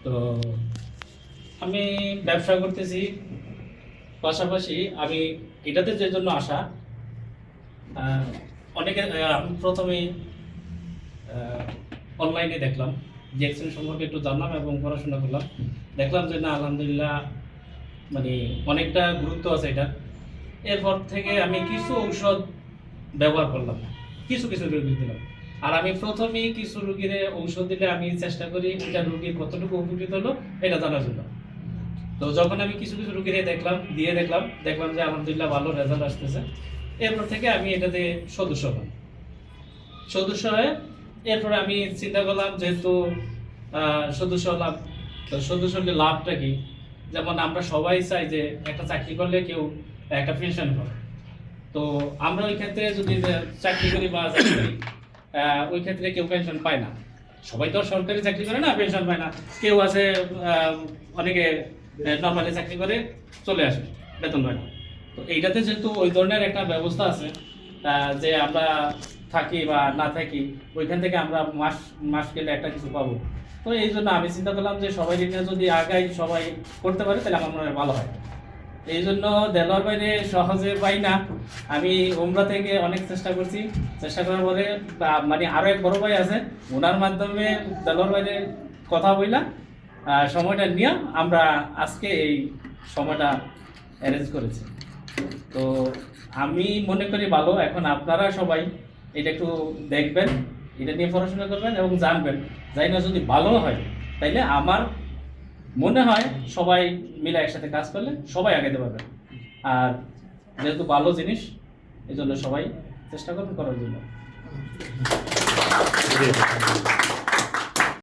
তো আমি ব্যবসা করতেছি, পাশাপাশি আমি এটাতে যে জন্য আসা, অনেকে আমি প্রথমেই অনলাইনে দেখলাম, জ্যাকসন সম্পর্কে একটু জানলাম এবং পড়াশোনা করলাম। দেখলাম যে না, আলহামদুলিল্লাহ, মানে অনেকটা গুরুত্ব আছে এটা। এরপর থেকে আমি কিছু ঔষধ ব্যবহার করলাম, কিছু কিছু রোগী দিলাম। আর আমি প্রথমেই কিছু রোগীর ঔষধ দিলে আমি চেষ্টা করি এটা রোগীর কতটুকু উপকৃত হলো এটা জানার জন্য। তো যখন আমি কিছু কিছু রোগীরে দেখলাম যে আলহামদুলিল্লাহ ভালো রেজাল্ট আসতেছে। এরপর থেকে আমি এটাতে সদস্য হলাম। সদস্য হয়ে এরপরে আমি চিন্তা করলাম, যেহেতু সদস্য হলাম, তো সদস্য হলে লাভটা কি? যেমন আমরা সবাই চাই যে একটা চাকরি করলে কেউ একটা পেনশন পাবে। তো আমরা ওই ক্ষেত্রে যদি চাকরি করি বা চাকরি করি, ওই ক্ষেত্রে কেউ পেনশন পায় না। সবাই তো সরকারি চাকরি করে না, পেনশন পায় না। কেউ আছে অনেকে নর্মালি চাকরি করে চলে আসে, বেতন পায় না। তো এইটাতে যেহেতু ওই ধরনের একটা ব্যবস্থা আছে, যে আমরা থাকি বা না থাকি ওইখান থেকে আমরা মাস মাস গেলে একটা কিছু পাবো। তো এই জন্য আমি চিন্তা করলাম যে সবাই নিয়ে যদি আগাই, সবাই করতে পারে, তাহলে আমার মনে হয় ভালো হয়। এই জন্য দেলোয়ার বাইরে সহজে পাই না। আমি উমরা থেকে অনেক চেষ্টা করছি, চেষ্টা করার পরে মানে আরো এক বড় ভাই আছে, ওনার মাধ্যমে দেলোয়ার বাইরে কথা বইলা সময়টা নিয়ে আমরা আজকে এই সময়টা অ্যারেঞ্জ করেছি। তো আমি মনে করি ভালো। এখন আপনারা সবাই এটা একটু দেখবেন, এটা নিয়ে পড়াশোনা করবেন এবং জানবেন। যাই না, যদি ভালো হয় তাইলে আমার মনে হয় সবাই মিলে একসাথে কাজ করলে সবাই আগাতে পারবে। আর যেহেতু ভালো জিনিস, এই জন্য সবাই চেষ্টা করবেন করার জন্য।